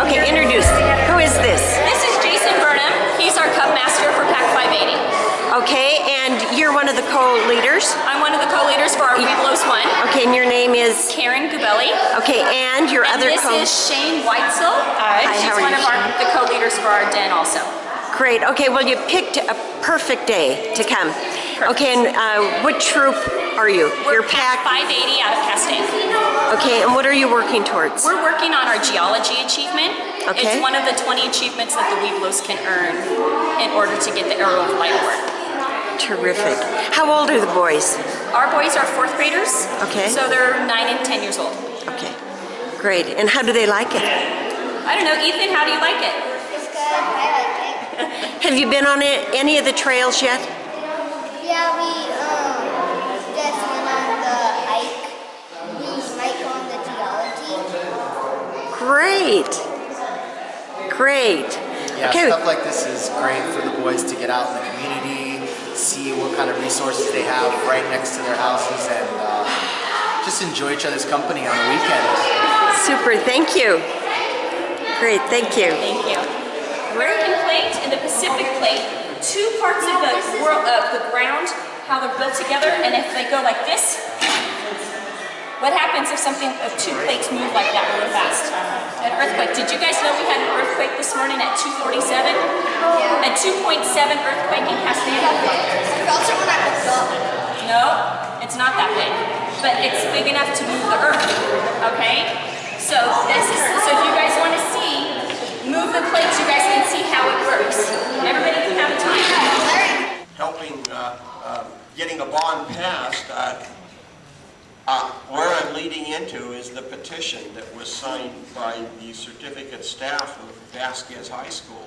Okay, introduce. Who is this? This is Jason Burnham. He's our Cup Master for Pack 580. Okay, and you're one of the co-leaders? I'm one of the co-leaders for our Weeblos 1. Okay, and your name is? Karen Gabelli. Okay, and your other this is Shane Weitzel. Hi, She's how are one you, of the co-leaders for our den also. Great. Okay, well, you picked a perfect day to come. Perfect. Okay, and what troop are you? We're Your Pack 580 out of Castaic. Okay, and what are you working towards? We're working on our geology achievement. Okay. It's one of the 20 achievements that the Weeblos can earn in order to get the Arrow of Light award. Terrific. How old are the boys? Our boys are 4th graders. Okay. So they're 9 and 10 years old. Okay, great. And how do they like it? I don't know, Ethan, how do you like it? It's good. I like it. Have you been on any of the trails yet? Yeah, we just went on the hike. We might go on the geology. Great. Great. Yeah, Okay. stuff like this is great for the boys to get out in the community, see what kind of resources they have right next to their houses, and just enjoy each other's company on the weekend. Super, thank you. Great, thank you. Thank you. American Plate and the Pacific Plate, two parts of the world of the ground, how they're built together, and if they go like this, what happens if something if two plates move like that really fast? An earthquake. Did you guys know we had an earthquake this morning at 2:47? Yeah. A 2.7 earthquake in Castaic. I felt it when I woke up. No, it's not that big, but it's big enough to move the earth. Okay? So this is so if you guys want to see, move the plates, you guys can see how it works. Everybody can have a time. Helping getting a bond passed, where I'm leading into is the petition that was signed by the certificate staff of Vasquez High School.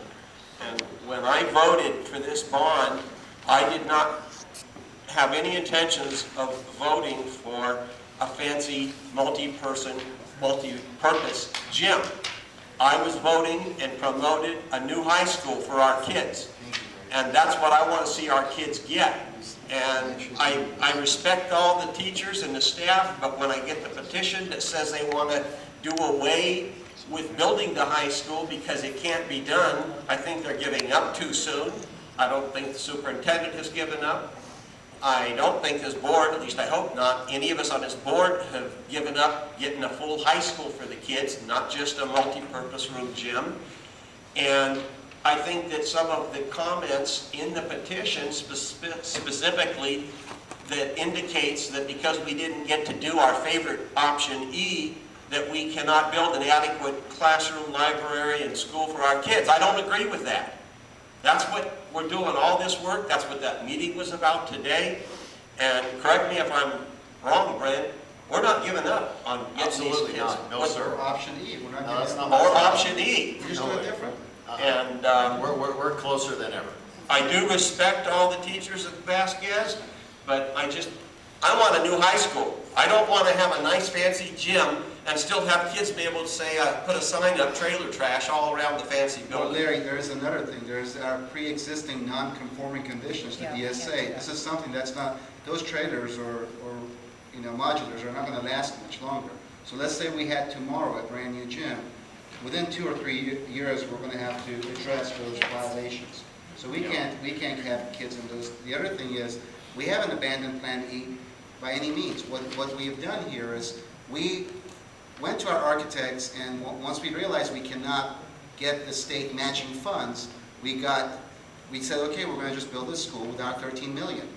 And when I voted for this bond, I did not have any intentions of voting for a fancy multi-purpose gym. I was voting and promoted a new high school for our kids. And that's what I want to see our kids get. And I respect all the teachers and the staff, but when I get the petition that says they want to do away with building the high school because it can't be done, I think they're giving up too soon. I don't think the superintendent has given up. I don't think this board, at least I hope not, any of us on this board have given up getting a full high school for the kids, not just a multi-purpose room gym. And I think that some of the comments in the petition specifically that indicates that because we didn't get to do our favorite option E, that we cannot build an adequate classroom, library, and school for our kids. I don't agree with that. That's what we're doing, all this work. That's what that meeting was about today. And correct me if I'm wrong, Brent, we're not giving up on getting these kids. Not. No, sir. Option E. We're not No, giving up. Or option E. We're just doing it different. And We're closer than ever. I do respect all the teachers at Vasquez, but I want a new high school. I don't want to have a nice fancy gym and still have kids be able to say, put a sign up, trailer trash all around the fancy Well, building. Larry, there's another thing. There's our pre-existing non-conforming conditions to DSA. This is something that's not, those trailers or modulars are not going to last much longer. So let's say we had tomorrow a brand new gym. Within 2 or 3 years, we're going to have to address those violations. So we can't have kids in those. The other thing is, we haven't abandoned Plan E by any means. What we have done here is we went to our architects, and once we realized we cannot get the state matching funds, we said, okay, we're going to just build this school without $13 million.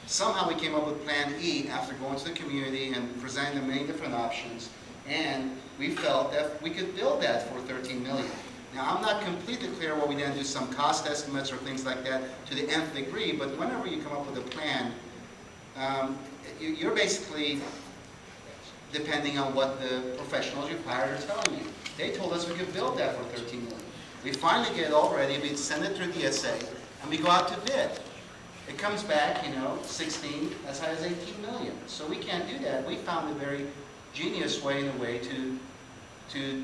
Somehow we came up with Plan E after going to the community and presenting them many different options, and we felt that we could build that for $13 million. Now, I'm not completely clear what we then do some cost estimates or things like that to the nth degree, but whenever you come up with a plan, you're basically depending on what the professionals you've hired are telling you. They told us we could build that for $13 million. We finally get it all ready, we send it through DSA, and we go out to bid. It comes back, 16, as high as $18 million. So we can't do that. We found a very genius way, in a way, to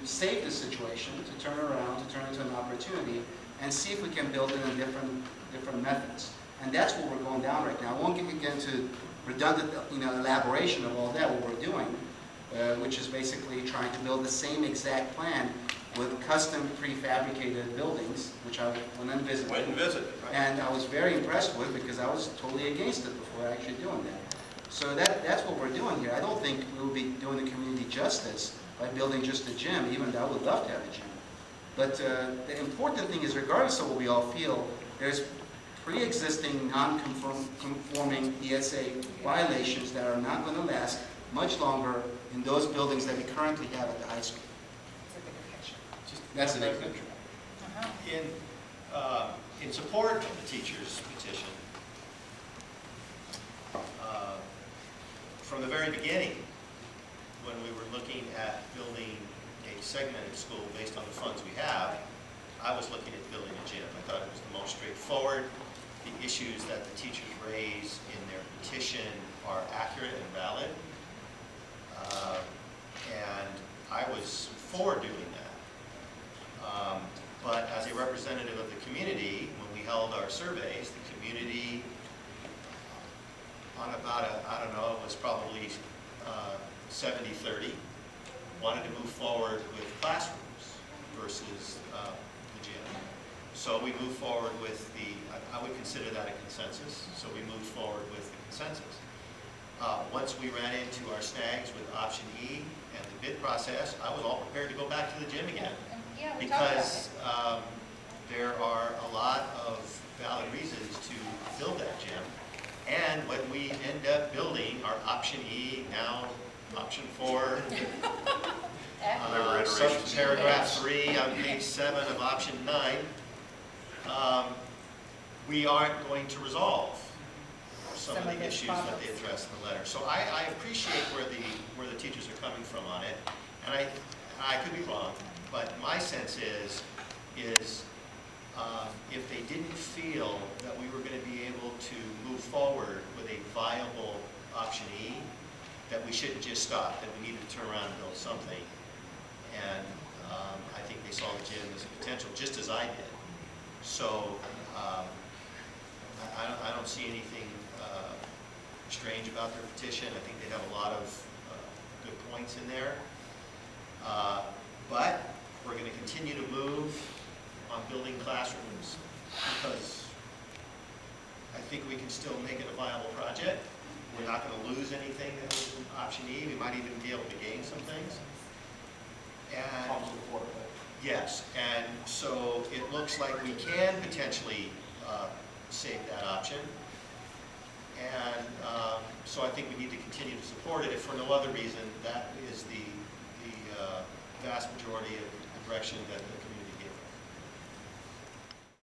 save the situation, to turn around, to turn it into an opportunity, and see if we can build it in different methods. And that's what we're going down right now. I won't get into redundant, elaboration of all that, what we're doing, which is basically trying to build the same exact plan with custom prefabricated buildings, which I went and visited. Went and visited, right? And I was very impressed with, because I was totally against it before actually doing that. So that's what we're doing here. I don't think we'll be doing the community justice by building just a gym, even though I would love to have a gym. But the important thing is, regardless of what we all feel, there's pre-existing non-conforming ESA violations that are not going to last much longer in those buildings that we currently have at the high school. That's a big picture. In support of the teacher's petition, from the very beginning, when we were looking at building a segmented school based on the funds we have, I was looking at building a gym. I thought it was the most straightforward. The issues that the teachers raise in their petition are accurate and valid. And I was for doing that. But as a representative of the community, when we held our surveys, the community, on about I don't know, it was probably 70-30, wanted to move forward with classrooms versus the gym. So we moved forward with I would consider that a consensus, so we moved forward with the consensus. Once we ran into our snags with option E and the bid process, I was all prepared to go back to the gym again. Because there are a lot of valid reasons to build that gym. And when we end up building our option E, now option 4, paragraph 3 on page 7 of option 9, we aren't going to resolve some of the issues that they address in the letter. So I appreciate where the teachers are coming from on it, and I could be wrong, but my sense is if they didn't feel that we were going to be able to move forward with a viable option E, that we shouldn't just stop, that we needed to turn around and build something. And I think they saw the gym as a potential, just as I did. So I don't see anything strange about their petition. I think they have a lot of good points in there. But we're going to continue to move on building classrooms because I think we can still make it a viable project. We're not going to lose anything that was in option E. We might even be able to gain some things. And yes, and so it looks like we can potentially save that option. And so I think we need to continue to support it. If for no other reason, that is the vast majority of the direction that the community